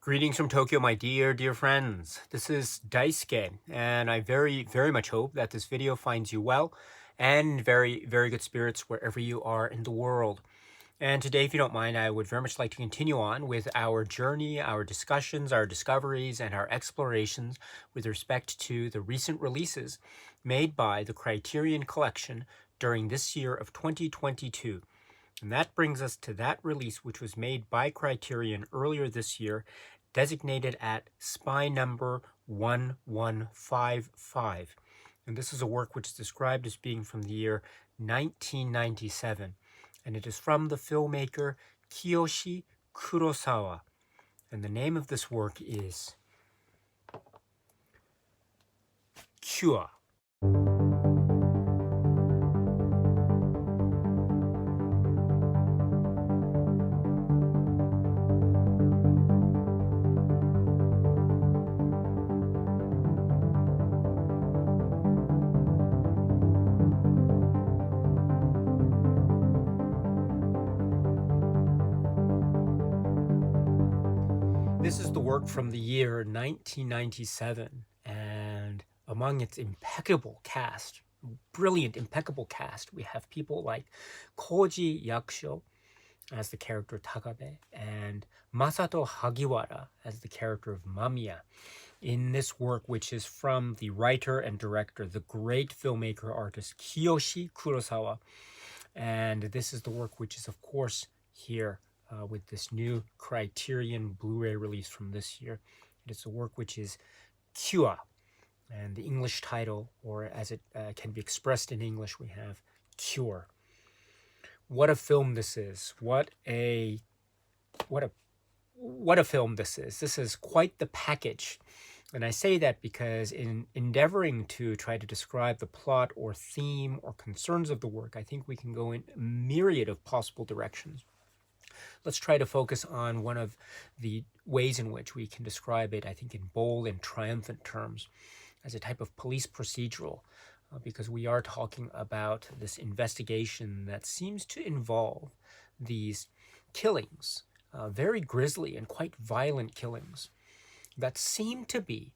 Greetings from Tokyo, my dear friends. This is Daisuke, and I very much hope that this video finds you well and very good spirits wherever you are in the world. And today, if you don't mind, I would very much like to continue on with our journey, our discussions, our discoveries, and our explorations with respect to the recent releases made by the Criterion Collection during this year of 2022. And that brings us to that release which was made by Criterion earlier this year, designated at Spy Number 1155. And this is a work which is described as being from the year 1997. And it is from the filmmaker Kiyoshi Kurosawa. And the name of this work is Cure. This is the work from the year 1997, and among its impeccable cast, brilliant, impeccable cast, we have people like Koji Yakusho as the character Takabe and Masato Hagiwara as the character of Mamiya in this work, which is from the writer and director, the great filmmaker artist Kiyoshi Kurosawa. And this is the work which is, of course, here with this new Criterion Blu-ray release from this year. It is a work which is Cure, and the English title, or as it can be expressed in English, we have Cure. What a film this is! What a film this is! This is quite the package. And I say that because in endeavoring to try to describe the plot or theme or concerns of the work, I think we can go in a myriad of possible directions. Let's try to focus on one of the ways in which we can describe it, I think, in bold and triumphant terms, as a type of police procedural, because we are talking about this investigation that seems to involve these killings, very grisly and quite violent killings, that seem to be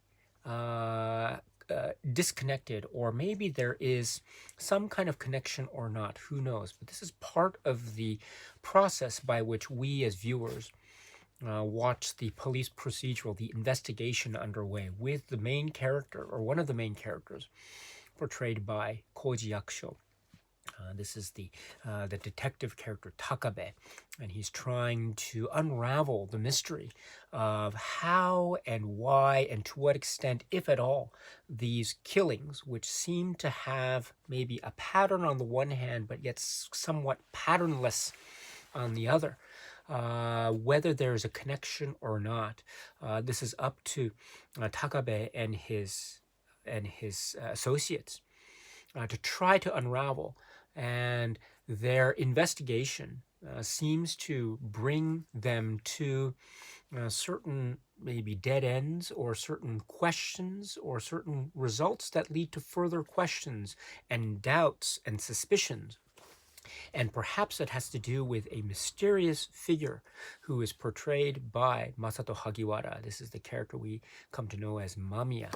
disconnected, or maybe there is some kind of connection or not, who knows. But this is part of the process by which we as viewers watch the police procedural, the investigation underway with the main character, or one of the main characters, portrayed by Koji Yakusho. This is the detective character Takabe, and he's trying to unravel the mystery of how and why and to what extent, if at all, these killings, which seem to have maybe a pattern on the one hand, but yet somewhat patternless on the other, whether there's a connection or not. This is up to Takabe and his associates to try to unravel. And their investigation seems to bring them to certain maybe dead ends, or certain questions, or certain results that lead to further questions and doubts and suspicions. And perhaps it has to do with a mysterious figure who is portrayed by Masato Hagiwara. This is the character we come to know as Mamiya.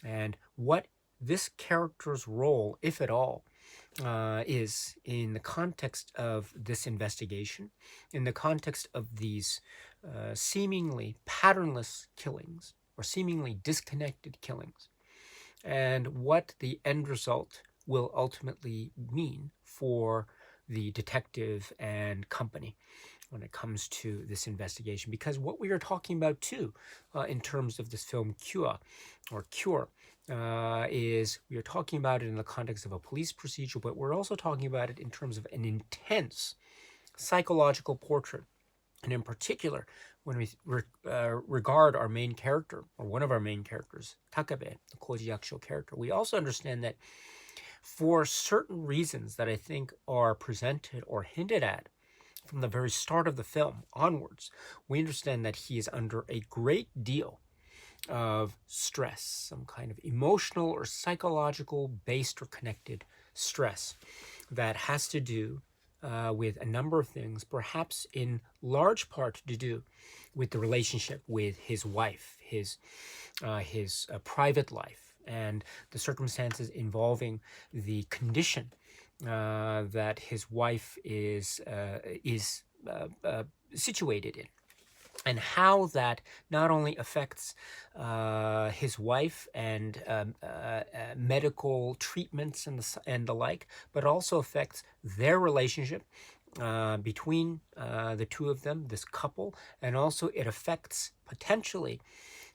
And what this character's role, if at all, is in the context of this investigation, in the context of these seemingly patternless killings, or seemingly disconnected killings, and what the end result will ultimately mean for the detective and company when it comes to this investigation. Because what we are talking about too, in terms of this film Cure, is we are talking about it in the context of a police procedure, but we're also talking about it in terms of an intense psychological portrait. And in particular, when we regard our main character, or one of our main characters, Takabe, the Koji Yakusho character, we also understand that for certain reasons that I think are presented or hinted at from the very start of the film onwards, we understand that he is under a great deal of stress, some kind of emotional or psychological based or connected stress that has to do with a number of things, perhaps in large part to do with the relationship with his wife, his private life, and the circumstances involving the condition that his wife is situated in, and how that not only affects his wife and medical treatments and the like, but also affects their relationship between the two of them, this couple, and also it affects potentially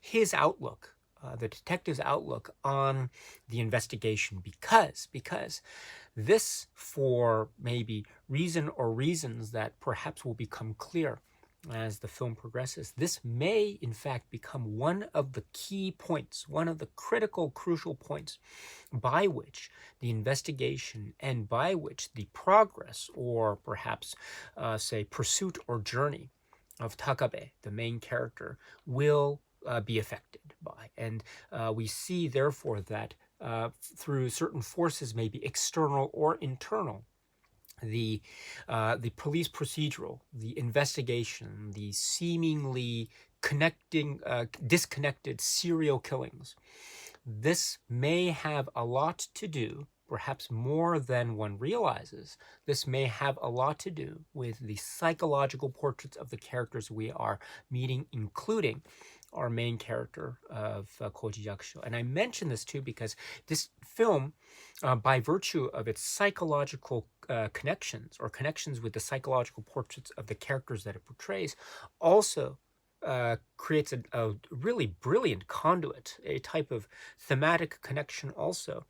his outlook, the detective's outlook on the investigation, because this, for maybe reason or reasons that perhaps will become clear as the film progresses, this may in fact become one of the key points, one of the critical, crucial points by which the investigation and by which the progress, or perhaps say pursuit or journey of Takabe, the main character, will be affected by. And we see therefore that through certain forces, maybe external or internal, the police procedural, the investigation, the seemingly disconnected serial killings, this may have a lot to do, perhaps more than one realizes, this may have a lot to do with the psychological portraits of the characters we are meeting, including our main character of Koji Yakusho. And I mention this too because this film, by virtue of its psychological connections, or connections with the psychological portraits of the characters that it portrays, also creates a really brilliant conduit, a type of thematic connection also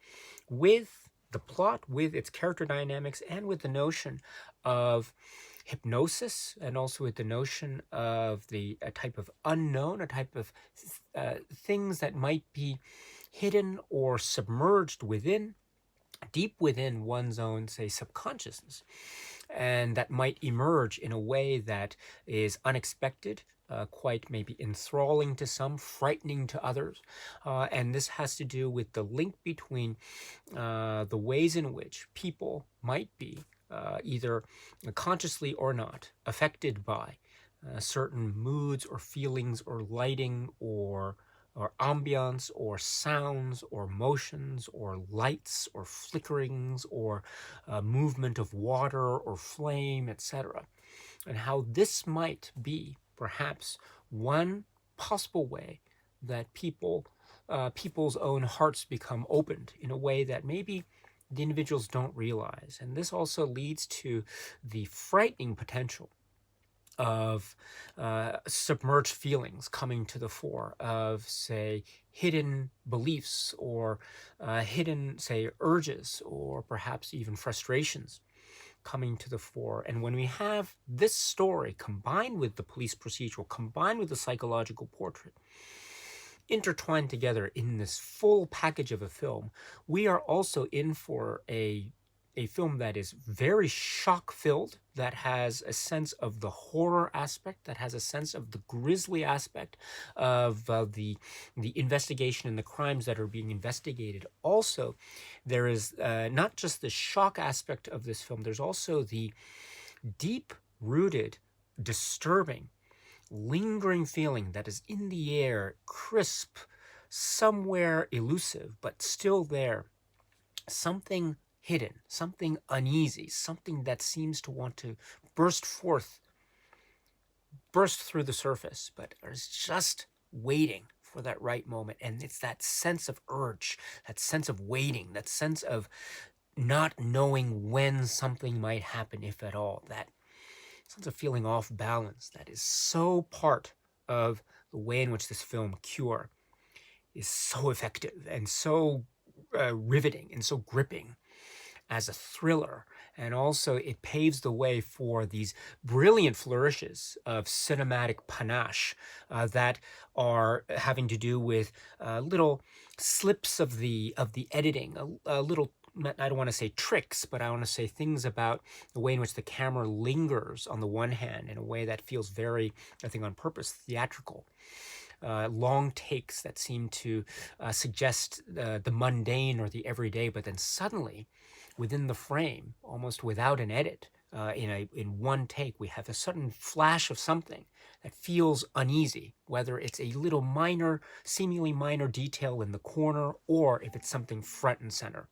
with the plot, with its character dynamics, and with the notion of hypnosis, and also with the notion of a type of unknown, a type of things that might be hidden or submerged within, deep within one's own, say, subconsciousness, and that might emerge in a way that is unexpected, quite maybe enthralling to some, frightening to others. And this has to do with the link between the ways in which people might be either consciously or not affected by certain moods or feelings or lighting or ambiance or sounds or motions or lights or flickerings or movement of water or flame, etc. And how this might be perhaps one possible way that people's own hearts become opened in a way that maybe the individuals don't realize. And this also leads to the frightening potential of submerged feelings coming to the fore, of, say, hidden beliefs or hidden, say, urges or perhaps even frustrations coming to the fore. And when we have this story combined with the police procedural, combined with the psychological portrait, intertwined together in this full package of a film, we are also in for a film that is very shock-filled, that has a sense of the horror aspect, that has a sense of the grisly aspect of the investigation and the crimes that are being investigated. Also, there is not just the shock aspect of this film, there's also the deep-rooted, disturbing, lingering feeling that is in the air, crisp, somewhere elusive, but still there. Something hidden, something uneasy, something that seems to want to burst through the surface, but is just waiting for that right moment. And it's that sense of urge, that sense of waiting, that sense of not knowing when something might happen, if at all, that sense of feeling off balance that is so part of the way in which this film, Cure, is so effective and so riveting and so gripping as a thriller. And also it paves the way for these brilliant flourishes of cinematic panache that are having to do with little slips of the editing, a little, I don't want to say tricks, but I want to say things about the way in which the camera lingers on the one hand in a way that feels very, I think on purpose, theatrical. Long takes that seem to suggest the mundane or the everyday, but then suddenly, within the frame, almost without an edit, in one take, we have a sudden flash of something that feels uneasy, whether it's a little minor, seemingly minor detail in the corner, or if it's something front and center.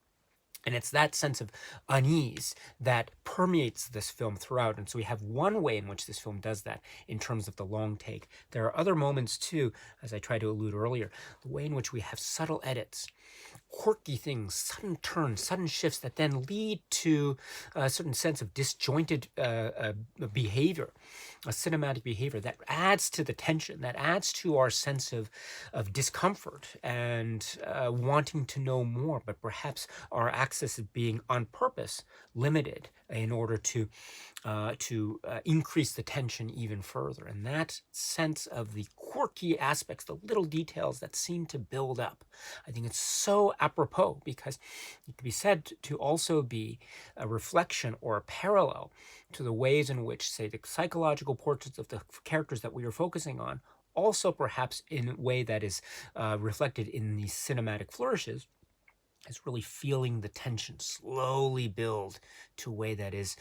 And it's that sense of unease that permeates this film throughout. And so we have one way in which this film does that in terms of the long take. There are other moments too, as I tried to allude earlier, the way in which we have subtle edits, quirky things, sudden turns, sudden shifts that then lead to a certain sense of disjointed behavior, a cinematic behavior that adds to the tension, that adds to our sense of discomfort and wanting to know more, but perhaps our access is being on purpose limited in order to increase the tension even further. And that sense of the quirky aspects, the little details that seem to build up, I think it's so apropos, because it can be said to also be a reflection or a parallel to the ways in which, say, the psychological portraits of the characters that we are focusing on, also perhaps in a way that is reflected in these cinematic flourishes, is really feeling the tension slowly build to a way that is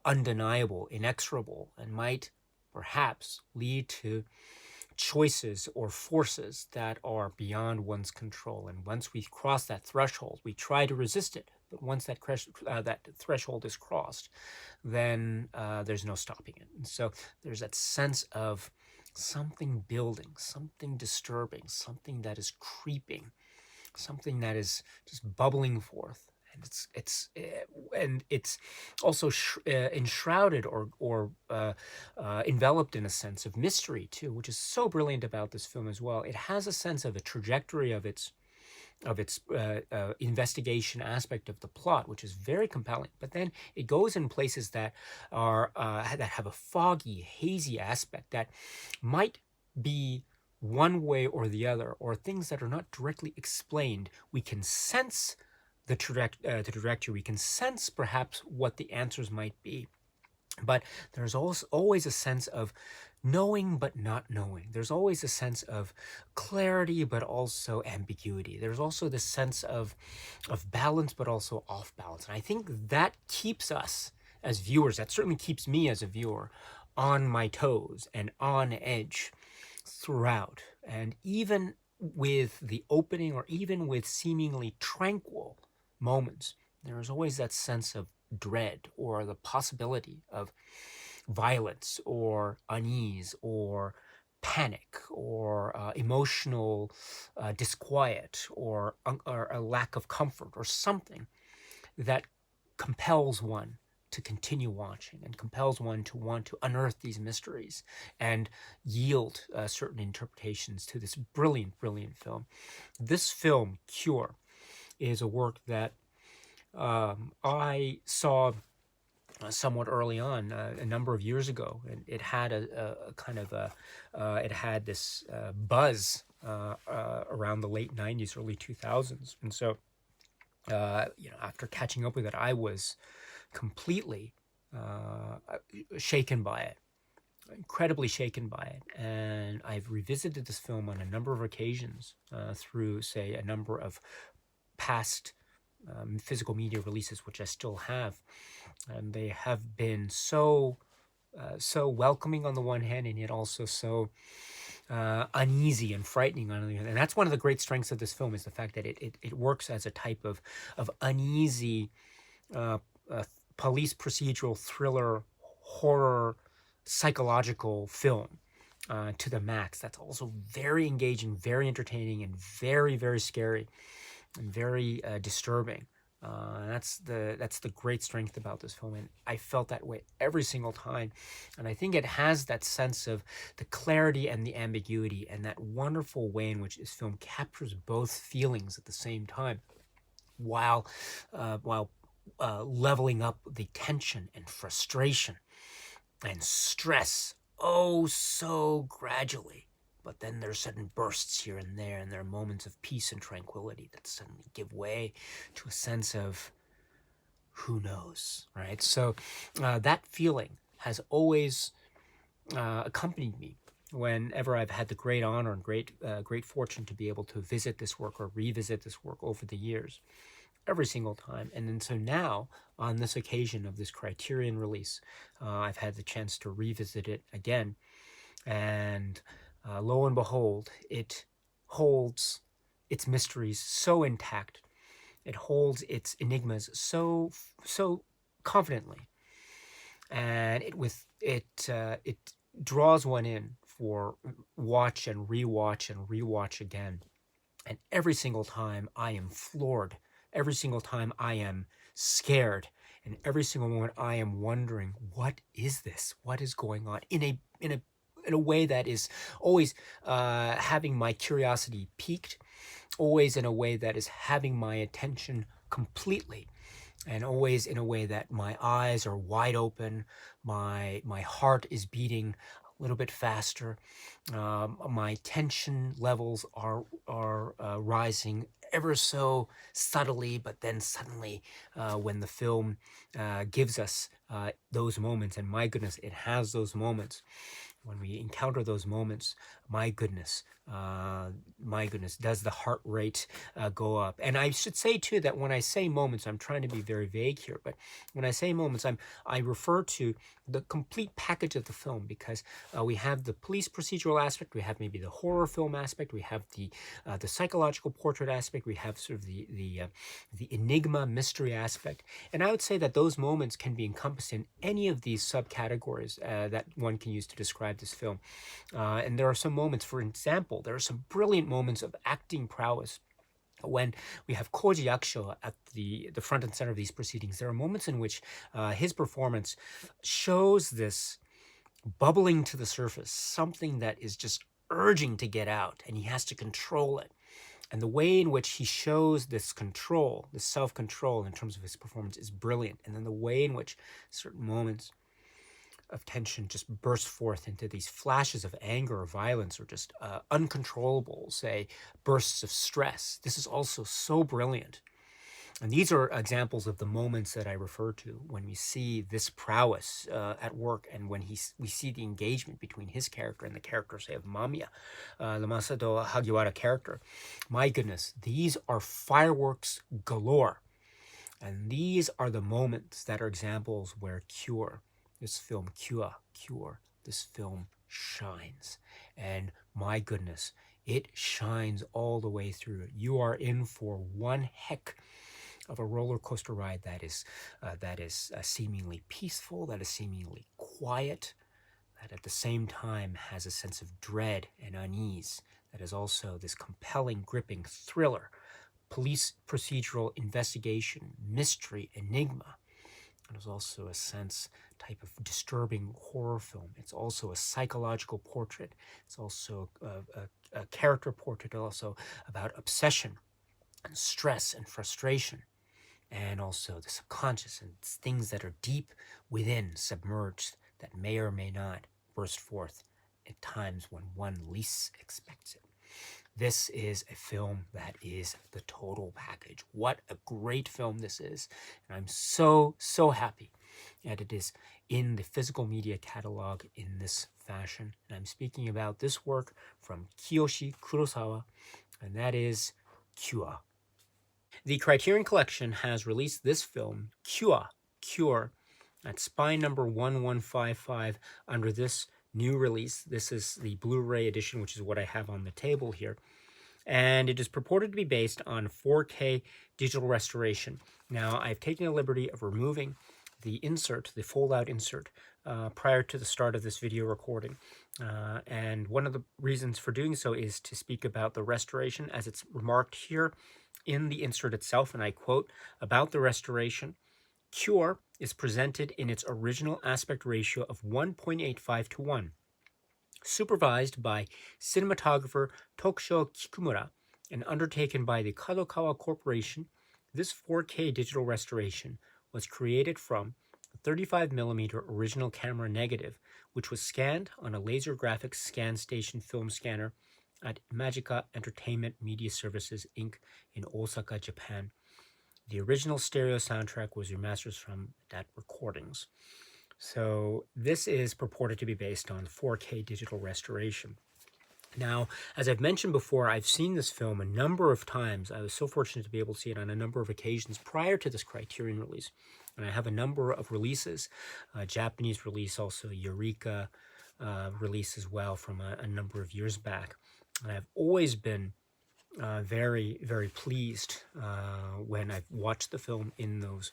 undeniable, inexorable, and might perhaps lead to choices or forces that are beyond one's control. And once we cross that threshold, we try to resist it. But once that threshold is crossed, then there's no stopping it. And so there's that sense of something building, something disturbing, something that is creeping, something that is just bubbling forth. And it's also enshrouded or enveloped in a sense of mystery too, which is so brilliant about this film as well. It has a sense of a trajectory of its investigation aspect of the plot, which is very compelling. But then it goes in places that are that have a foggy, hazy aspect that might be one way or the other, or things that are not directly explained. We can sense the trajectory. We can sense perhaps what the answers might be. But there's also always a sense of knowing but not knowing. There's always a sense of clarity but also ambiguity. There's also this sense of balance but also off balance. And I think that keeps us as viewers, that certainly keeps me as a viewer, on my toes and on edge throughout. And even with the opening, or even with seemingly tranquil moments, there is always that sense of dread or the possibility of violence or unease or panic or emotional disquiet or a lack of comfort or something that compels one to continue watching and compels one to want to unearth these mysteries and yield certain interpretations to this brilliant, brilliant film. This film, Cure, is a work that I saw somewhat early on, a number of years ago, and it had a kind of it had this buzz around the late 90s, early 2000s. And so, after catching up with it, I was completely shaken by it, incredibly shaken by it. And I've revisited this film on a number of occasions through, say, a number of past physical media releases, which I still have. And they have been so welcoming on the one hand, and yet also so uneasy and frightening on the other. And that's one of the great strengths of this film, is the fact that it works as a type of uneasy police procedural thriller, horror, psychological film to the max. That's also very engaging, very entertaining, and very, very scary and very disturbing. That's the great strength about this film, and I felt that way every single time. And I think it has that sense of the clarity and the ambiguity, and that wonderful way in which this film captures both feelings at the same time, while leveling up the tension and frustration and stress, oh so gradually. But then there's sudden bursts here and there are moments of peace and tranquility that suddenly give way to a sense of who knows, right? So that feeling has always accompanied me whenever I've had the great honor and great fortune to be able to visit this work or revisit this work over the years. every single time. And then so now, on this occasion of this Criterion release, I've had the chance to revisit it again. And lo and behold, it holds its mysteries so intact. It holds its enigmas so confidently, and it draws one in for watch and rewatch again. And every single time I am floored. Every single time I am scared. And every single moment I am wondering, what is this? What is going on? In a way that is always having my curiosity piqued, always in a way that is having my attention completely, and always in a way that my eyes are wide open, my heart is beating a little bit faster, my tension levels are rising ever so subtly, but then suddenly when the film gives us those moments, and my goodness, it has those moments. When we encounter those moments, my goodness, does the heart rate go up? And I should say too that when I say moments, I'm trying to be very vague here, but when I say moments, I refer to the complete package of the film, because we have the police procedural aspect, we have maybe the horror film aspect, we have the psychological portrait aspect, we have sort of the enigma mystery aspect, and I would say that those moments can be encompassed in any of these subcategories that one can use to describe this film. And there are some moments, for example, there are some brilliant moments of acting prowess. When we have Koji Yakusho at the front and center of these proceedings, there are moments in which his performance shows this bubbling to the surface, something that is just urging to get out, and he has to control it. And the way in which he shows this control, this self-control in terms of his performance, is brilliant. And then the way in which certain moments of tension just burst forth into these flashes of anger or violence, or just uncontrollable, say, bursts of stress. This is also so brilliant. And these are examples of the moments that I refer to when we see this prowess at work, and when we see the engagement between his character and the character, say, of Mamiya, the Masato Hagiwara character. My goodness, these are fireworks galore. And these are the moments that are examples where this film shines. And my goodness, it shines all the way through. You are in for one heck of a roller coaster ride that is seemingly peaceful, that is seemingly quiet, that at the same time has a sense of dread and unease, that is also this compelling, gripping thriller, police procedural investigation, mystery, enigma. It is also a type of disturbing horror film. It's also a psychological portrait. It's also a character portrait, also about obsession and stress and frustration, and also the subconscious and things that are deep within, submerged, that may or may not burst forth at times when one least expects it. This is a film that is the total package. What a great film this is. And I'm so happy that it is in the physical media catalog in this fashion. And I'm speaking about this work from Kiyoshi Kurosawa, and that is Cure. The Criterion Collection has released this film, Cure, at spine number 1155 under this new release. This is the Blu-ray edition, which is what I have on the table here. And it is purported to be based on 4K digital restoration. Now, I've taken the liberty of removing the insert, the fold-out insert, prior to the start of this video recording. And one of the reasons for doing so is to speak about the restoration, as it's remarked here in the insert itself, and I quote, "About the restoration, Cure is presented in its original aspect ratio of 1.85 to 1. Supervised by cinematographer Tokusho Kikumura and undertaken by the Kadokawa Corporation, this 4K digital restoration was created from a 35mm original camera negative, which was scanned on a laser graphics scan station film scanner at Magica Entertainment Media Services, Inc. in Osaka, Japan. The original stereo soundtrack was remastered from that recordings." So this is purported to be based on 4K digital restoration. Now, as I've mentioned before, I've seen this film a number of times. I was so fortunate to be able to see it on a number of occasions prior to this Criterion release. And I have a number of releases, Japanese release, also Eureka release as well from a number of years back. And I've always been very, very pleased when I've watched the film in those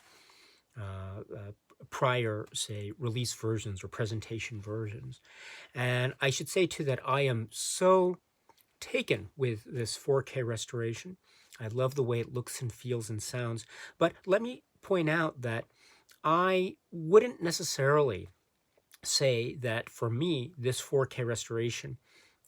prior, say, release versions or presentation versions. And I should say, too, that I am so taken with this 4K restoration. I love the way it looks and feels and sounds. But let me point out that I wouldn't necessarily say that for me, this 4K restoration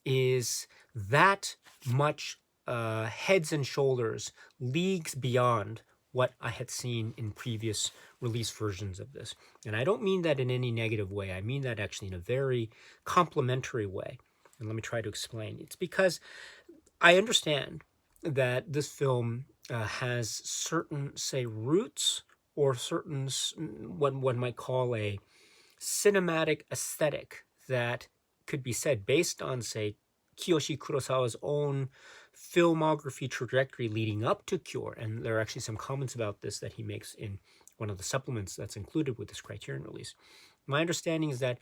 is that much heads and shoulders, leagues beyond what I had seen in previous release versions of this. And I don't mean that in any negative way. I mean that actually in a very complimentary way. And let me try to explain. It's because I understand that this film has certain, say, roots or certain, what one might call a cinematic aesthetic that could be said based on, say, Kiyoshi Kurosawa's own filmography trajectory leading up to Cure. And there are actually some comments about this that he makes in one of the supplements that's included with this Criterion release. My understanding is that,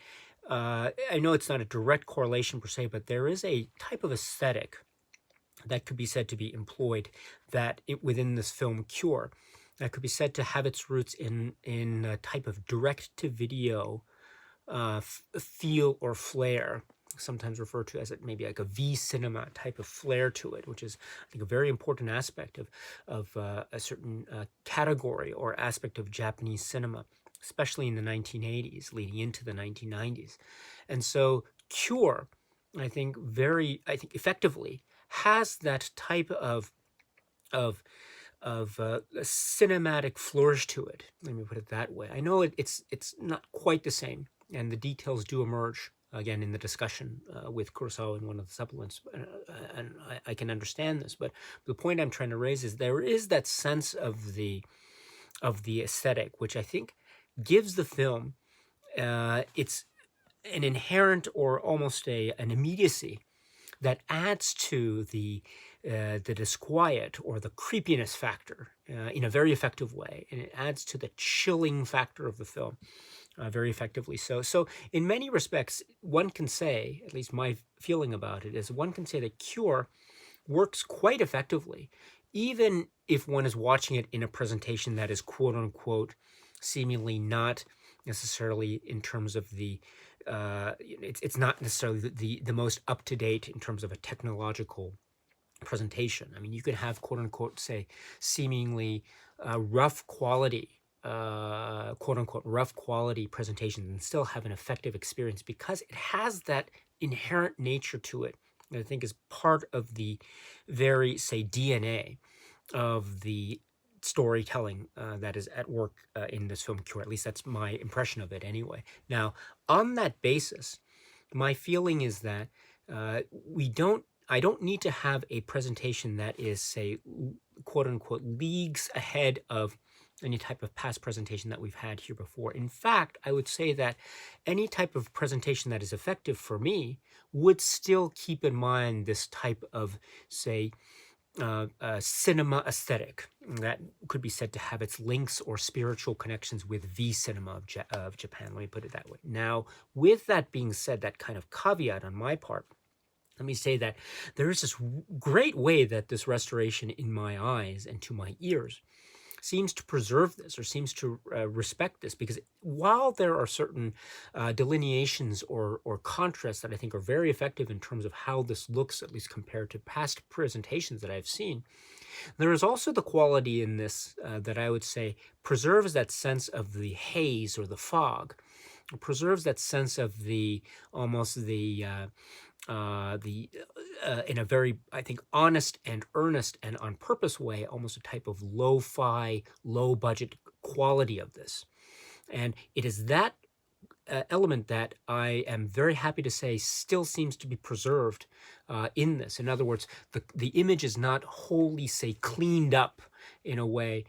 I know it's not a direct correlation per se, but there is a type of aesthetic that could be said to be employed within this film Cure, that could be said to have its roots in a type of direct-to-video feel or flair, sometimes referred to as maybe like a V cinema type of flair to it, which is, I think, a very important aspect of a certain category or aspect of Japanese cinema, especially in the 1980s, leading into the 1990s. And so Cure, I think, effectively has that type of cinematic flourish to it. Let me put it that way. I know it's not quite the same, and the details do emerge again in the discussion with Kurosawa in one of the supplements, and I can understand this. But the point I'm trying to raise is there is that sense of the aesthetic, which I think gives the film it's an inherent or almost an immediacy that adds to the disquiet or the creepiness factor in a very effective way, and it adds to the chilling factor of the film very effectively. So in many respects, one can say, at least my feeling about it is, one can say that Cure works quite effectively, even if one is watching it in a presentation that is quote unquote seemingly not necessarily in terms of the it's not necessarily the most up to date in terms of a technological presentation. I mean, you could have quote unquote, say, seemingly rough quality, quote unquote rough quality presentations and still have an effective experience because it has that inherent nature to it that I think is part of the very, say, DNA of the storytelling that is at work in this film Cure. At least that's my impression of it anyway. Now, on that basis, my feeling is that I don't need to have a presentation that is, say, quote unquote, leagues ahead of any type of past presentation that we've had here before. In fact, I would say that any type of presentation that is effective for me would still keep in mind this type of, say, cinema aesthetic that could be said to have its links or spiritual connections with V cinema of Japan. Let me put it that way. Now, with that being said, that kind of caveat on my part, let me say that there is this great way that this restoration in my eyes and to my ears seems to preserve this or seems to respect this, because while there are certain delineations or contrasts that I think are very effective in terms of how this looks, at least compared to past presentations that I've seen, there is also the quality in this that I would say preserves that sense of the haze or the fog, preserves that sense of the almost in a very, I think, honest and earnest and on purpose way, almost a type of lo-fi, low-budget quality of this. And it is that element that I am very happy to say still seems to be preserved in this. In other words, the image is not wholly, say, cleaned up in a way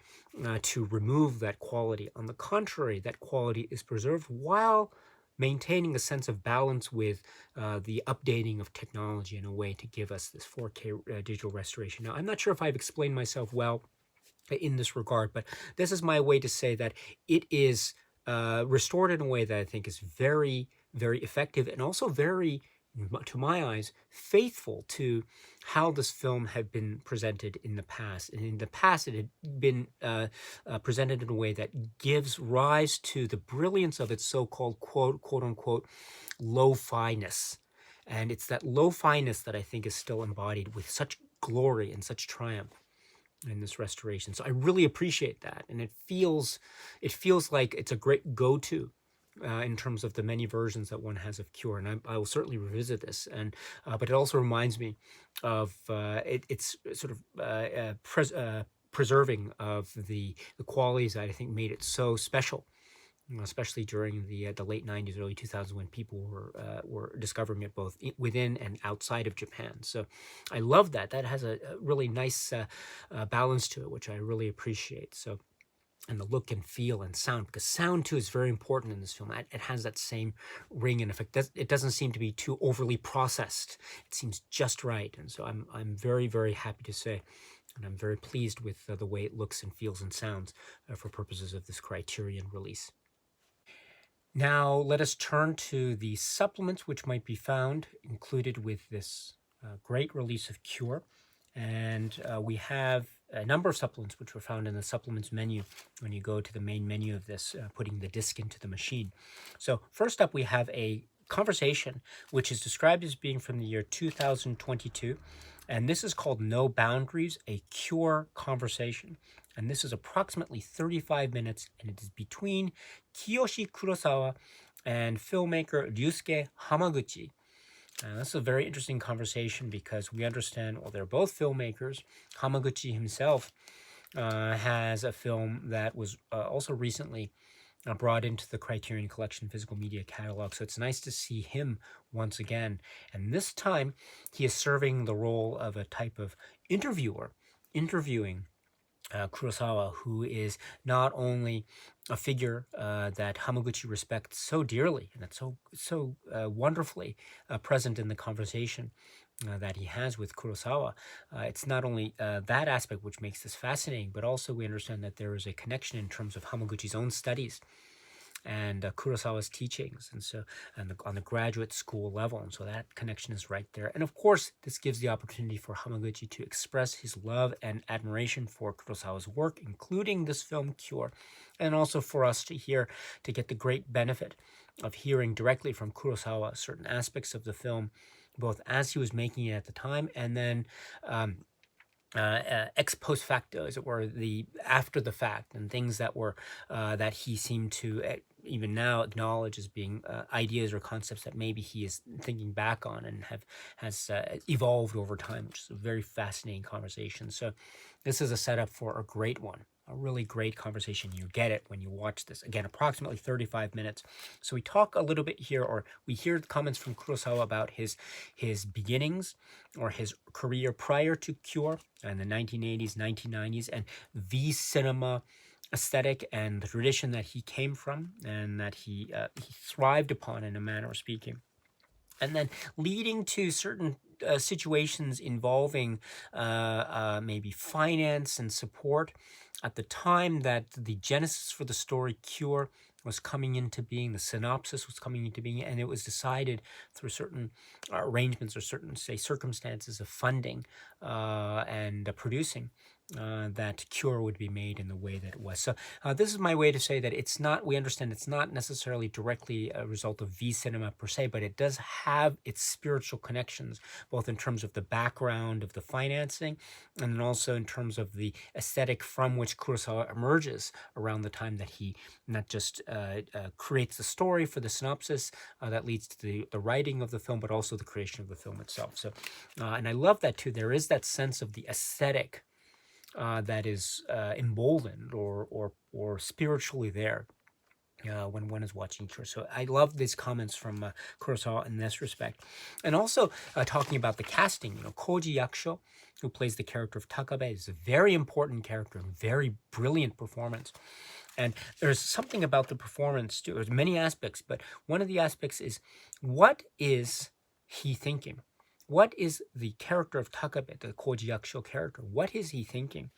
to remove that quality. On the contrary, that quality is preserved while maintaining a sense of balance with the updating of technology in a way to give us this 4K digital restoration. Now, I'm not sure if I've explained myself well in this regard, but this is my way to say that it is restored in a way that I think is very, very effective and also very, to my eyes, faithful to how this film had been presented in the past. And in the past, it had been presented in a way that gives rise to the brilliance of its so-called quote unquote lo-fi-ness. And it's that lo-fi-ness that I think is still embodied with such glory and such triumph in this restoration. So I really appreciate that, and it feels like it's a great go-to in terms of the many versions that one has of Cure, and I will certainly revisit this. And but it also reminds me of it's sort of preserving of the qualities that I think made it so special, especially during the late 90s, early 2000s, when people were discovering it both within and outside of Japan. So I love that. That has a really nice balance to it, which I really appreciate. So, and the look and feel and sound, because sound too is very important in this film. It has that same ring and effect. It doesn't seem to be too overly processed. It seems just right. And so I'm very, very happy to say, and I'm very pleased with the way it looks and feels and sounds for purposes of this Criterion release. Now let us turn to the supplements which might be found included with this great release of Cure. And we have a number of supplements which were found in the supplements menu when you go to the main menu of this, putting the disc into the machine. So first up, we have a conversation which is described as being from the year 2022. And this is called No Boundaries, a Cure Conversation. And this is approximately 35 minutes, and it is between Kiyoshi Kurosawa and filmmaker Ryusuke Hamaguchi. This is a very interesting conversation because we understand, well, they're both filmmakers. Hamaguchi himself has a film that was also recently brought into the Criterion Collection physical media catalog. So it's nice to see him once again. And this time, he is serving the role of a type of interviewer, interviewing Kurosawa, who is not only a figure that Hamaguchi respects so dearly and that's so wonderfully present in the conversation that he has with Kurosawa. It's not only that aspect which makes this fascinating, but also we understand that there is a connection in terms of Hamaguchi's own studies and Kurosawa's teachings, and so on the graduate school level, and so that connection is right there. And of course, this gives the opportunity for Hamaguchi to express his love and admiration for Kurosawa's work, including this film Cure, and also for us to get the great benefit of hearing directly from Kurosawa certain aspects of the film, both as he was making it at the time, and then ex post facto, as it were, the after the fact, and things that were that he seemed to even now acknowledge as being ideas or concepts that maybe he is thinking back on and has evolved over time, which is a very fascinating conversation. So this is a setup for a great one. A really great conversation. You get it when you watch this. Again, approximately 35 minutes. So we talk a little bit here, or we hear comments from Kurosawa about his beginnings or his career prior to Cure in the 1980s, 1990s, and the cinema aesthetic and the tradition that he came from and that he thrived upon, in a manner of speaking. And then leading to certain situations involving maybe finance and support at the time that the genesis for the story Cure was coming into being, the synopsis was coming into being, and it was decided through certain arrangements or certain, say, circumstances of funding and producing that Cure would be made in the way that it was. So this is my way to say that it's not, we understand it's not necessarily directly a result of V cinema per se, but it does have its spiritual connections, both in terms of the background of the financing and then also in terms of the aesthetic from which Kurosawa emerges around the time that he not just creates the story for the synopsis that leads to the writing of the film, but also the creation of the film itself. So, and I love that too. There is that sense of the aesthetic that is emboldened or spiritually there when one is watching Cure. So I love these comments from Kurosawa in this respect. And also talking about the casting, Koji Yakusho, who plays the character of Takabe, is a very important character and very brilliant performance. And there's something about the performance too. There's many aspects, but one of the aspects is, what is he thinking? What is the character of Takabe, the Koji Yakusho character? What is he thinking?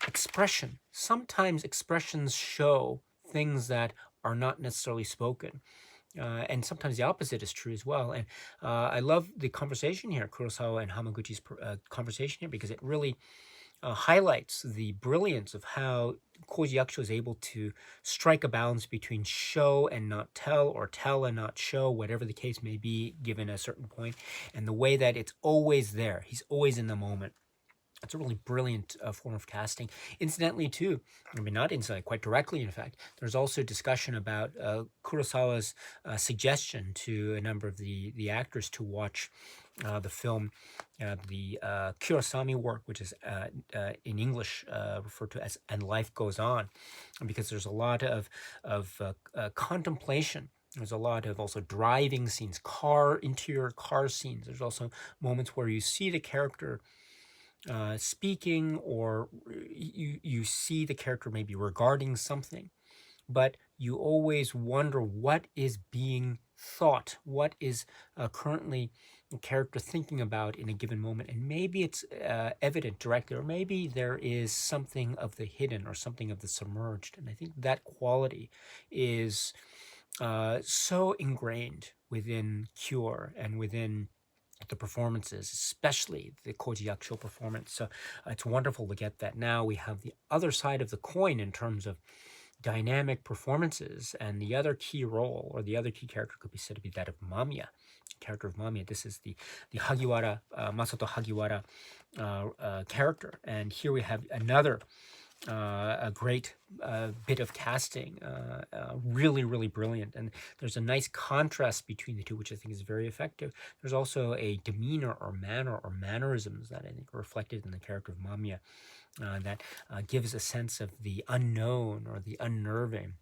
Expression. Sometimes expressions show things that are not necessarily spoken. And sometimes the opposite is true as well. And I love the conversation here, Kurosawa and Hamaguchi's conversation here, because it really highlights the brilliance of how Koji Yakusho is able to strike a balance between show and not tell, or tell and not show, whatever the case may be, given a certain point, and the way that it's always there. He's always in the moment. It's a really brilliant form of casting. Incidentally, too, I mean, not incidentally, quite directly, in fact, there's also discussion about Kurosawa's suggestion to a number of the actors to watch the film, the Kurosami work, which is in English referred to as "And Life Goes On," because there's a lot of contemplation. There's a lot of also driving scenes, interior car scenes. There's also moments where you see the character speaking, or you see the character maybe regarding something, but you always wonder what is being thought, what is currently the character thinking about in a given moment, and maybe it's evident directly, or maybe there is something of the hidden or something of the submerged. And I think that quality is so ingrained within Cure and within the performances, especially the Koji Yakusho performance. So it's wonderful to get that. Now we have the other side of the coin in terms of dynamic performances, and the other key role, or the other key character, could be said to be that of Mamiya, character of Mamiya. This is the Hagiwara, Masato Hagiwara character, and here we have another a great bit of casting, really, really brilliant. And there's a nice contrast between the two, which I think is very effective. There's also a demeanor or manner or mannerisms that I think are reflected in the character of Mamiya that gives a sense of the unknown or the unnerving.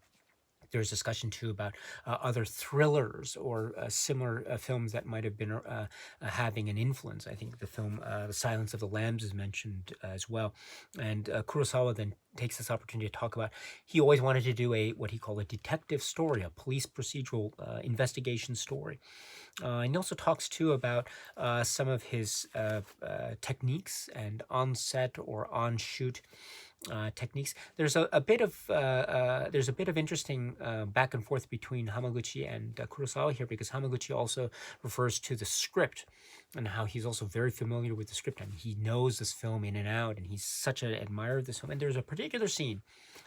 There's discussion too about other thrillers or similar films that might have been having an influence. I think the film The Silence of the Lambs is mentioned as well. And Kurosawa then takes this opportunity to talk about, he always wanted to do what he called a detective story, a police procedural investigation story. And he also talks too about some of his techniques and on-set or on-shoot techniques. There's a bit of interesting back and forth between Hamaguchi and Kurosawa here, because Hamaguchi also refers to the script and how he's also very familiar with the script, and he knows this film in and out, and he's such an admirer of this film. And there's a particular scene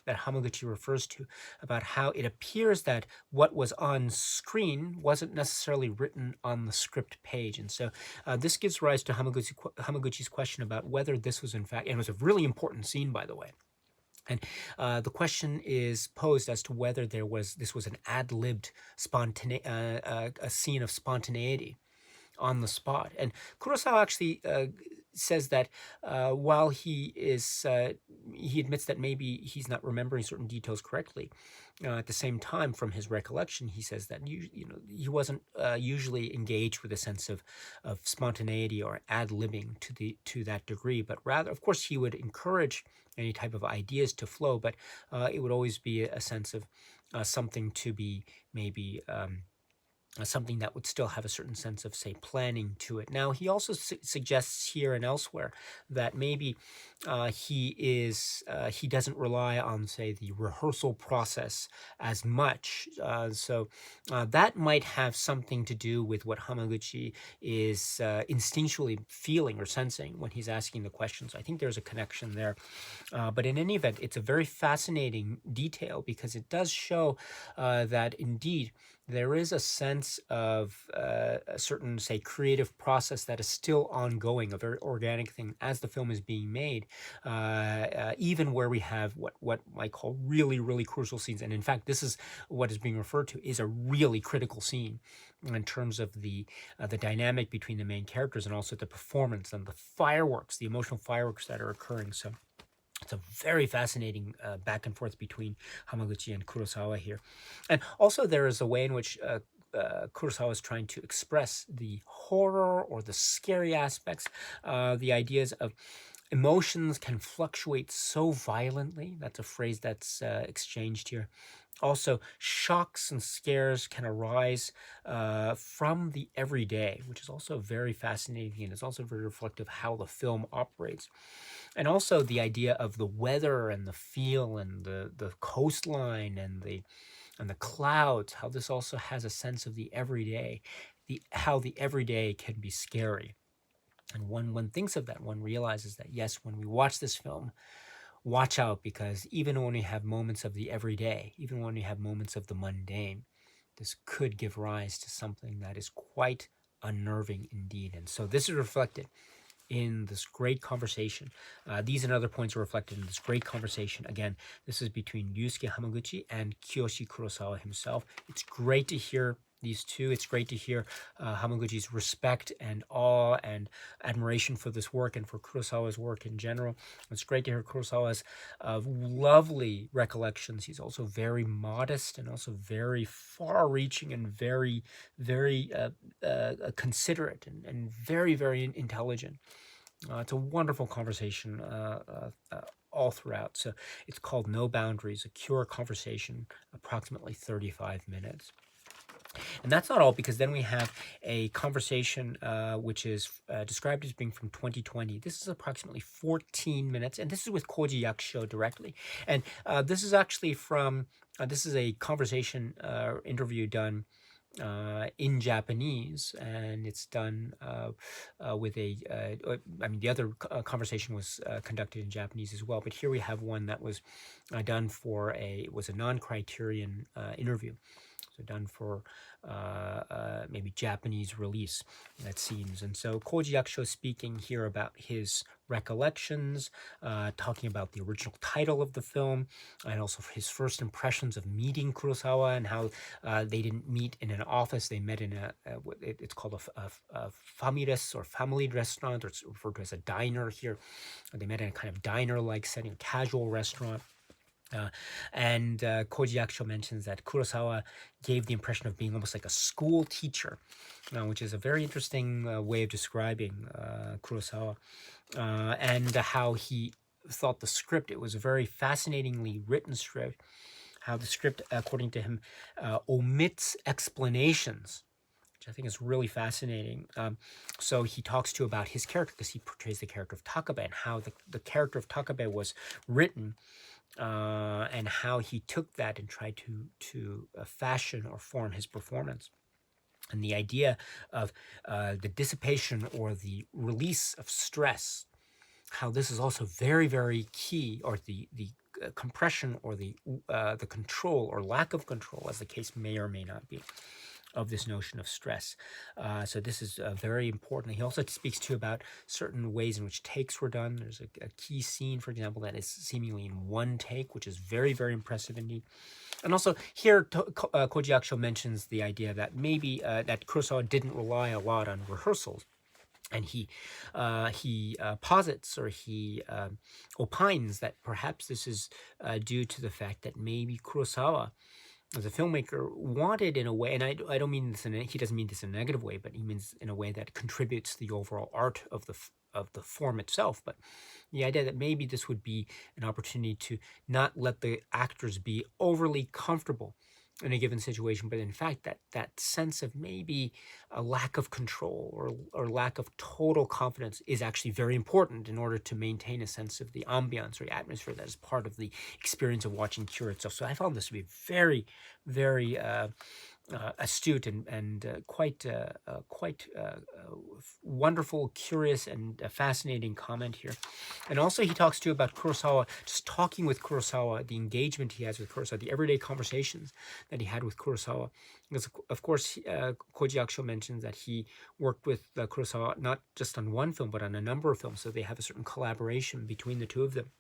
that Hamaguchi refers to about how it appears that what was on screen wasn't necessarily written on the script page. And so this gives rise to Hamaguchi's question about whether this was in fact, and it was a really important scene, by the way. And the question is posed as to whether this was an ad-libbed a scene of spontaneity on the spot. And Kurosawa actually says that while he admits that maybe he's not remembering certain details correctly, at the same time, from his recollection, he says that he wasn't usually engaged with a sense of spontaneity or ad-libbing to that degree, but rather, of course, he would encourage any type of ideas to flow, but it would always be a sense of something to be maybe something that would still have a certain sense of, say, planning to it. Now, he also suggests here and elsewhere that maybe he doesn't rely on, say, the rehearsal process as much. So that might have something to do with what Hamaguchi is instinctually feeling or sensing when he's asking the questions. I think there's a connection there. But in any event, it's a very fascinating detail, because it does show that indeed there is a sense of a certain, say, creative process that is still ongoing, a very organic thing as the film is being made, even where we have what I call really, really crucial scenes. And in fact, this is what is being referred to is a really critical scene in terms of the dynamic between the main characters, and also the performance and the fireworks, the emotional fireworks that are occurring. So it's a very fascinating back and forth between Hamaguchi and Kurosawa here. And also there is a way in which Kurosawa is trying to express the horror or the scary aspects, the ideas of Emotions can fluctuate so violently. That's a phrase that's exchanged here. Also, shocks and scares can arise from the everyday, which is also very fascinating, and it's also very reflective of how the film operates. And also the idea of the weather and the feel and the coastline and the clouds, how this also has a sense of the everyday, how the everyday can be scary. And when one thinks of that, one realizes that yes, when we watch this film, watch out, because even when we have moments of the everyday, even when we have moments of the mundane, this could give rise to something that is quite unnerving indeed. And so this is reflected in this great conversation. These and other points are reflected in this great conversation. Again, this is between Yusuke Hamaguchi and Kiyoshi Kurosawa himself. It's great to hear these two. It's great to hear Hamaguchi's respect and awe and admiration for this work and for Kurosawa's work in general. It's great to hear Kurosawa's lovely recollections. He's also very modest and also very far-reaching and very, very considerate and very, very intelligent. It's a wonderful conversation all throughout. So it's called No Boundaries, a Cure Conversation, approximately 35 minutes. And that's not all, because then we have a conversation which is described as being from 2020. This is approximately 14 minutes, and this is with Koji Yakusho directly. And this is actually from, this is a conversation interview done in Japanese, and it's done with the other conversation was conducted in Japanese as well, but here we have one that was done for it was a non-Criterion interview. So done for maybe Japanese release, it seems. And so Koji Yakusho speaking here about his recollections, talking about the original title of the film, and also his first impressions of meeting Kurosawa, and how they didn't meet in an office. They met in it's called a famides or family restaurant, or it's referred to as a diner here. They met in a kind of diner-like setting, a casual restaurant. And Koji Yakusho mentions that Kurosawa gave the impression of being almost like a school teacher, which is a very interesting way of describing Kurosawa, and how he thought the script, it was a very fascinatingly written script, how the script, according to him, omits explanations, which I think is really fascinating. So he talks to about his character, because he portrays the character of Takabe, and how the character of Takabe was written, and how he took that and tried to fashion or form his performance. And the idea of the dissipation or the release of stress, how this is also very, very key, or the compression or the control or lack of control, as the case may or may not be, of this notion of stress. So this is very important. He also speaks to about certain ways in which takes were done. There's a key scene, for example, that is seemingly in one take, which is very, very impressive indeed. And also here, Koji Yakusho mentions the idea that maybe that Kurosawa didn't rely a lot on rehearsals. And he posits, or he opines that perhaps this is due to the fact that maybe Kurosawa, as a filmmaker, wanted in a way, and I don't mean this he doesn't mean this in a negative way, but he means in a way that contributes to the overall art of the form itself. But the idea that maybe this would be an opportunity to not let the actors be overly comfortable in a given situation, but in fact that sense of maybe a lack of control or lack of total confidence is actually very important in order to maintain a sense of the ambiance or the atmosphere that is part of the experience of watching Cure itself. So I found this to be very, very astute and quite wonderful, curious, and fascinating comment here. And also he talks too about Kurosawa, just talking with Kurosawa, the engagement he has with Kurosawa, the everyday conversations that he had with Kurosawa. Because of course, Koji Yakusho mentions that he worked with Kurosawa not just on one film, but on a number of films. So they have a certain collaboration between the two of them.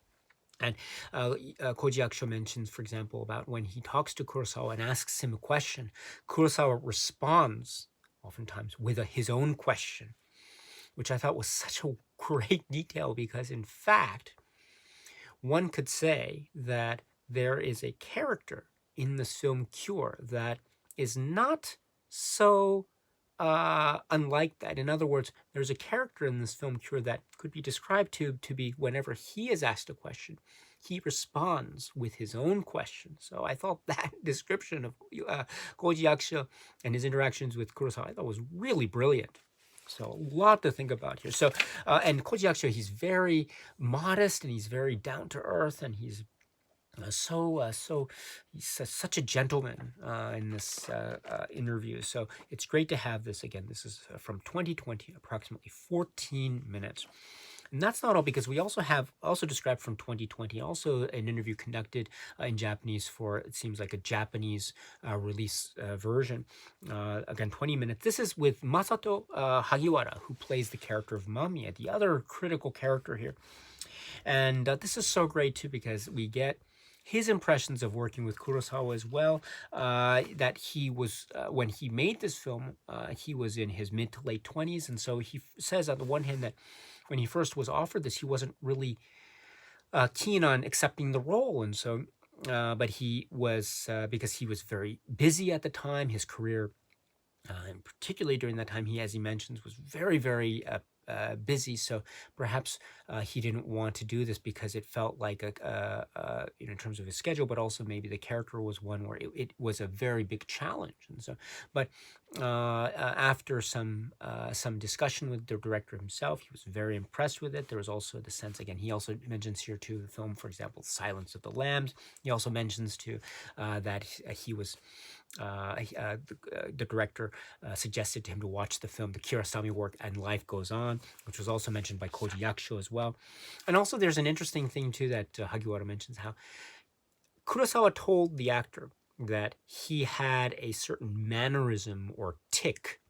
And Koji Yakusho mentions, for example, about when he talks to Kurosawa and asks him a question, Kurosawa responds oftentimes with his own question, which I thought was such a great detail, because in fact, one could say that there is a character in this film Cure that is not so unlike that. In other words, there's a character in this film, Cure, that could be described to be whenever he is asked a question, he responds with his own question. So I thought that description of Koji Yakusho and his interactions with Kurosawa, I thought was really brilliant. So a lot to think about here. So, and Koji Yakusho, he's very modest and he's very down to earth, and he's he's such a gentleman in this interview. So it's great to have this again. This is from 2020, approximately 14 minutes. And that's not all, because we also described from 2020, also an interview conducted in Japanese for, it seems like, a Japanese release version. Again, 20 minutes. This is with Masato Hagiwara, who plays the character of Mamiya, the other critical character here. And this is so great too, because we get his impressions of working with Kurosawa as well. That he was, when he made this film, he was in his mid to late 20s. And so he says, on the one hand, that when he first was offered this, he wasn't really keen on accepting the role. And so, but he was, because he was very busy at the time, his career, and particularly during that time, as he mentions, was very, very busy. So perhaps he didn't want to do this because it felt like in terms of his schedule, but also maybe the character was one where it was a very big challenge. And so, but after some discussion with the director himself, he was very impressed with it. There was also the sense, again, he also mentions here too, the film, for example, Silence of the Lambs. He also mentions too that he was. The director suggested to him to watch the film, the Kurosawa work, And Life Goes On, which was also mentioned by Koji Yakusho as well. And also there's an interesting thing too that Hagiwara mentions, how Kurosawa told the actor that he had a certain mannerism or tic,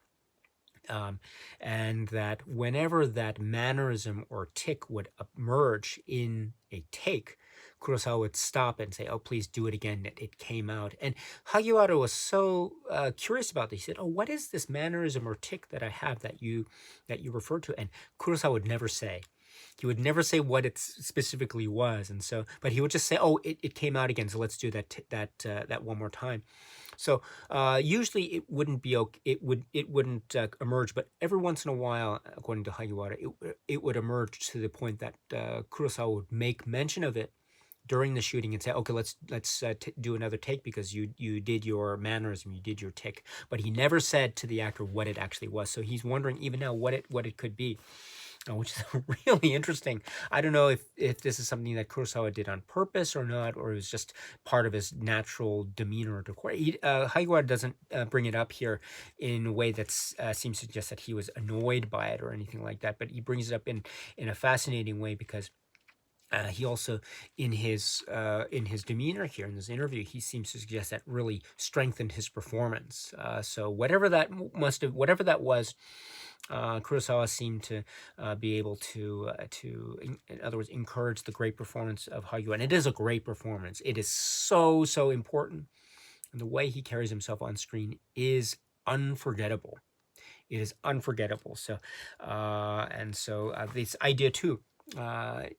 and that whenever that mannerism or tic would emerge in a take, Kurosawa would stop and say, "Oh, please do it again. It came out." And Hagiwara was so curious about this. He said, "Oh, what is this mannerism or tic that I have that you refer to?" And Kurosawa would never say. He would never say what it specifically was, and so, but he would just say, "Oh, it came out again. So let's do that one more time." So usually it wouldn't be okay, it wouldn't emerge, but every once in a while, according to Hagiwara, it would emerge to the point that Kurosawa would make mention of it during the shooting and say, "Okay, let's do another take because you did your mannerism, you did your tic." But he never said to the actor what it actually was. So he's wondering even now what it could be. Which is really interesting. I don't know if this is something that Kurosawa did on purpose or not, or it was just part of his natural demeanor or decor. Hagiwara doesn't bring it up here in a way that seems to suggest that he was annoyed by it or anything like that, but he brings it up in a fascinating way, because he also, in his demeanor here in this interview, he seems to suggest that really strengthened his performance. So whatever that was, Kurosawa seemed to be able to, in other words, encourage the great performance of Hagiwara. And it is a great performance. It is so important. And the way he carries himself on screen is unforgettable. It is unforgettable. So, this idea too,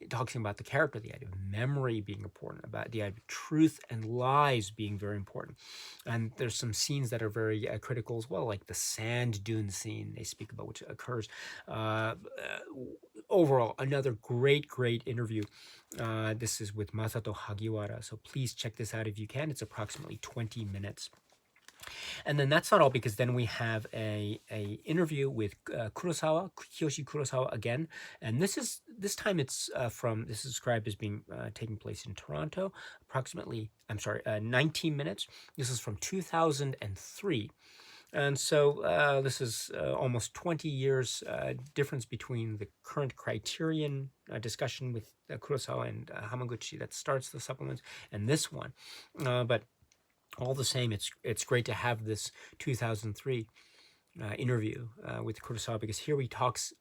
talking about the character, the idea of memory being important, about the idea of truth and lies being very important. And there's some scenes that are very critical as well, like the sand dune scene they speak about, which occurs. Overall, another great interview. This is with Masato Hagiwara, so please check this out if you can. It's approximately 20 minutes. And then that's not all, because then we have a interview with Kurosawa, Kiyoshi Kurosawa again, and this time it's this is described as being taking place in Toronto, 19 minutes. This is from 2003. And so this is almost 20 years difference between the current Criterion discussion with Kurosawa and Hamaguchi that starts the supplements and this one, but all the same, it's great to have this 2003 interview with Kurosawa, because here he talks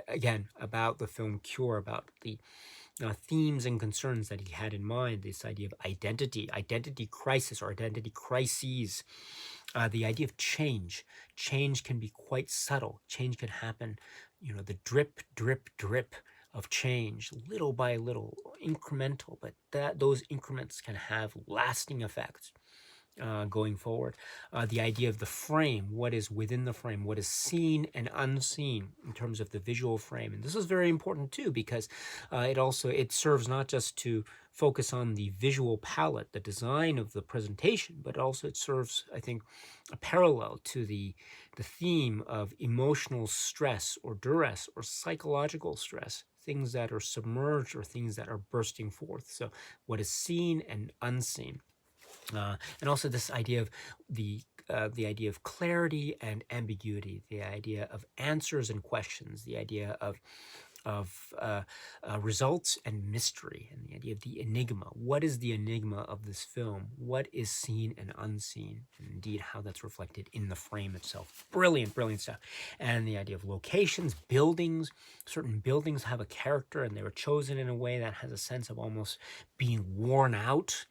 again about the film Cure, about the themes and concerns that he had in mind, this idea of identity crisis or identity crises, the idea of change. Change can be quite subtle. Change can happen, the drip of change, little by little, incremental, but those increments can have lasting effects. going forward. The idea of the frame, what is within the frame, what is seen and unseen in terms of the visual frame. And this is very important too, because it serves not just to focus on the visual palette, the design of the presentation, but also it serves, I think, a parallel to the theme of emotional stress or duress or psychological stress, things that are submerged or things that are bursting forth. So what is seen and unseen. And also this idea of the idea of clarity and ambiguity, the idea of answers and questions, the idea of results and mystery, and the idea of the enigma. What is the enigma of this film? What is seen and unseen? And indeed, how that's reflected in the frame itself. Brilliant, brilliant stuff. And the idea of locations, buildings. Certain buildings have a character, and they were chosen in a way that has a sense of almost being worn out,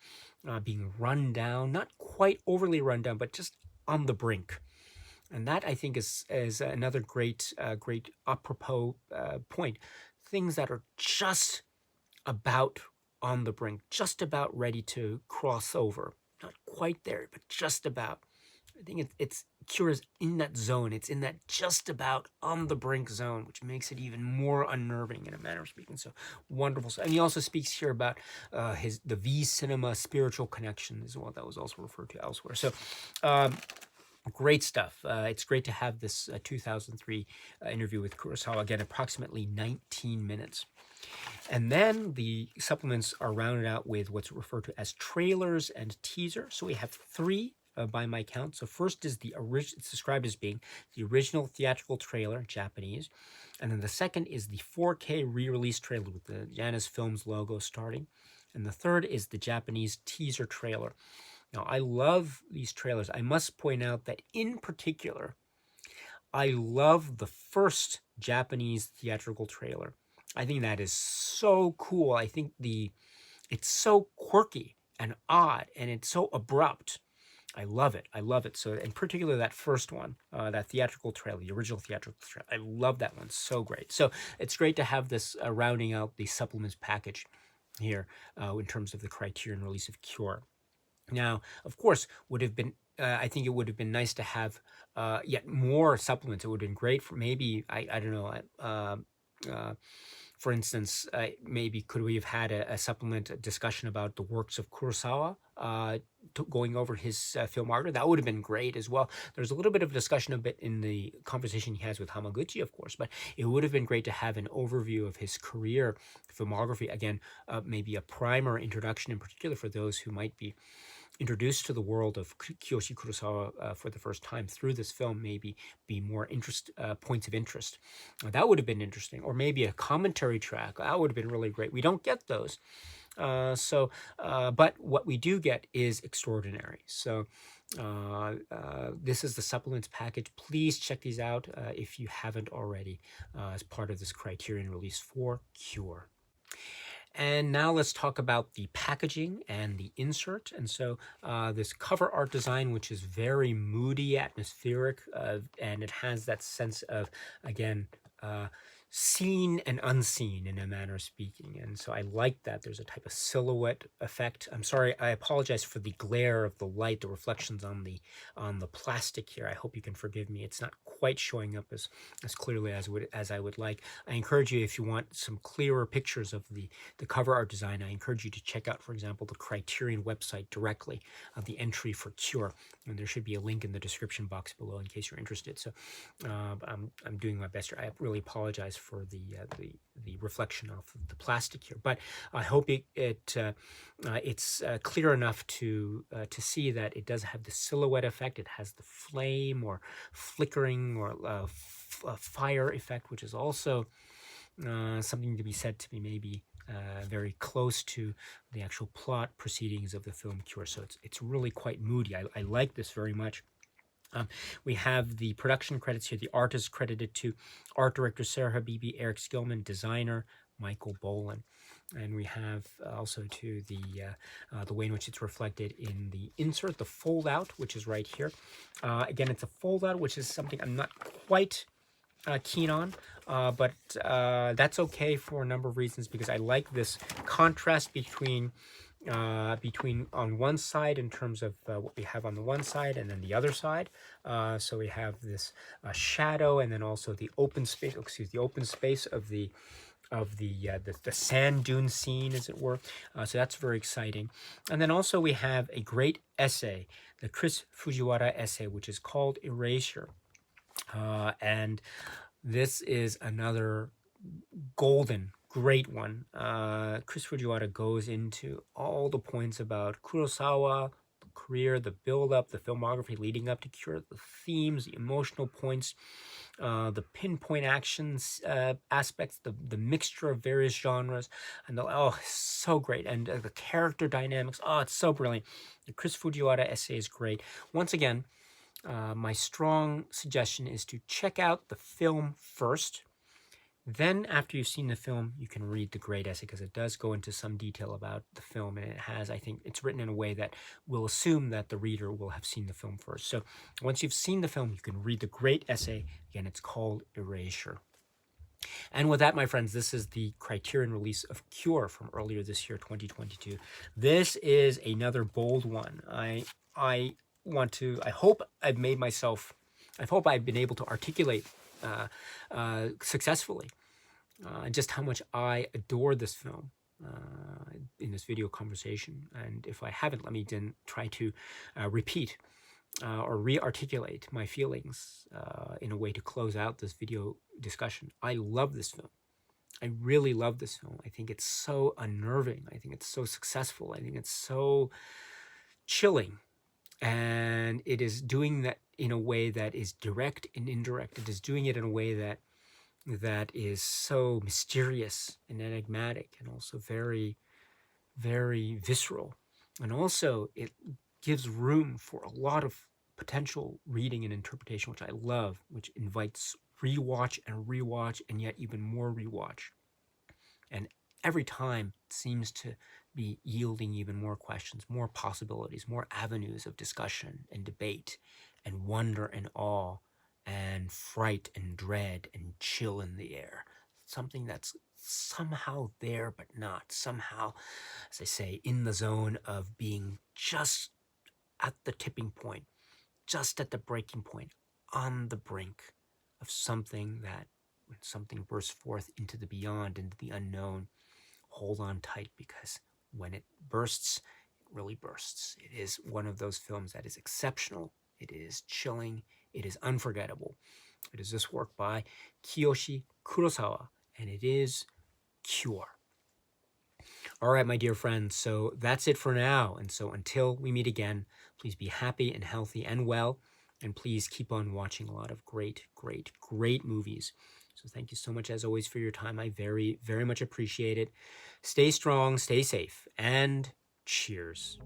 being run down, not quite overly run down, but just on the brink. And that, I think, is another great apropos point. Things that are just about on the brink, just about ready to cross over. Not quite there, but just about. I think it's Kura's in that zone. It's in that just about on the brink zone, which makes it even more unnerving in a manner of speaking. So wonderful. And he also speaks here about the V cinema spiritual connection as well. That was also referred to elsewhere. So great stuff. It's great to have this 2003 interview with Kurosawa. Again, approximately 19 minutes. And then the supplements are rounded out with what's referred to as trailers and teaser. So we have three by my count. So first is the original, it's described as being the original theatrical trailer, Japanese. And then the second is the 4K re-release trailer with the Janus Films logo starting. And the third is the Japanese teaser trailer. Now, I love these trailers. I must point out that in particular, I love the first Japanese theatrical trailer. I think that is so cool. I think it's so quirky and odd, and it's so abrupt. I love it. I love it. So, in particular, that first one, that theatrical trailer, the original theatrical trailer, I love that one. So great. So it's great to have this rounding out the supplements package here in terms of the Criterion release of Cure. Now, of course, would have been. I think it would have been nice to have yet more supplements. It would have been great for maybe I don't know. For instance, maybe could we have had a supplement a discussion about the works of Kurosawa, going over his filmography? That would have been great as well. There's a little bit of discussion a bit in the conversation he has with Hamaguchi, of course, but it would have been great to have an overview of his career filmography. Again, maybe a primer introduction in particular for those who might be introduced to the world of Kiyoshi Kurosawa for the first time through this film, maybe be more points of interest. That would have been interesting. Or maybe a commentary track. That would have been really great. We don't get those. But what we do get is extraordinary. So this is the supplements package. Please check these out if you haven't already as part of this Criterion release for Cure. And now let's talk about the packaging and the insert. And so this cover art design, which is very moody, atmospheric, and it has that sense of, again, seen and unseen in a manner of speaking. And so I like that. There's a type of silhouette effect. I'm sorry, I apologize for the glare of the light, the reflections on the plastic here. I hope you can forgive me. It's not quite showing up as clearly as I would like. I encourage you, if you want some clearer pictures of the cover art design, I encourage you to check out, for example, the Criterion website directly, the entry for Cure. And there should be a link in the description box below in case you're interested. So I'm doing my best here. I really apologize for the reflection of the plastic here, but I hope it's clear enough to see that it does have the silhouette effect. It has the flame or flickering or fire effect, which is also something to be said to be maybe very close to the actual plot proceedings of the film Cure. So it's really quite moody. I like this very much. We have the production credits here. The art is credited to art director Sarah Habibi, Eric Skillman, designer Michael Boland. And we have also to the way in which it's reflected in the insert, the fold out, which is right here. Again, it's a fold out, which is something I'm not quite keen on, but that's okay for a number of reasons, because I like this contrast between between on one side in terms of what we have on the one side and then the other side. So we have this shadow, and then also the open space. Excuse the open space of the sand dune scene, as it were. So that's very exciting. And then also we have a great essay, the Chris Fujiwara essay, which is called Erasure. And this is another golden, great one. Chris Fujiwara goes into all the points about Kurosawa, the career, the build-up, the filmography leading up to Cure, the themes, the emotional points, the pinpoint actions aspects, the mixture of various genres, and so great. And the character dynamics, it's so brilliant. The Chris Fujiwara essay is great. Once again, my strong suggestion is to check out the film first. Then, after you've seen the film, you can read the great essay, because it does go into some detail about the film, and it has, I think, it's written in a way that will assume that the reader will have seen the film first. So once you've seen the film, you can read the great essay. Again, it's called Erasure. And with that, my friends, this is the Criterion release of Cure from earlier this year, 2022. This is another bold one. I hope I've been able to articulate successfully just how much I adore this film in this video conversation. And if I haven't, let me then try to repeat or re-articulate my feelings in a way to close out this video discussion. I love this film. I really love this film. I think it's so unnerving. I think it's so successful. I think it's so chilling. And it is doing that in a way that is direct and indirect. It is doing it in a way that is so mysterious and enigmatic, and also very, very visceral. And also it gives room for a lot of potential reading and interpretation, which I love, which invites rewatch and rewatch, and yet even more rewatch. And every time it seems to be yielding even more questions, more possibilities, more avenues of discussion and debate and wonder and awe and fright and dread and chill in the air. Something that's somehow there but not. Somehow, as I say, in the zone of being just at the tipping point, just at the breaking point, on the brink of something that, when something bursts forth into the beyond, into the unknown, hold on tight, because when it bursts, it really bursts. It is one of those films that is exceptional. It is chilling. It is unforgettable. It is this work by Kiyoshi Kurosawa, and it is Cure. All right, my dear friends, so that's it for now. And so until we meet again, please be happy and healthy and well, and please keep on watching a lot of great, great, great movies. So thank you so much, as always, for your time. I very, very much appreciate it. Stay strong, stay safe, and cheers.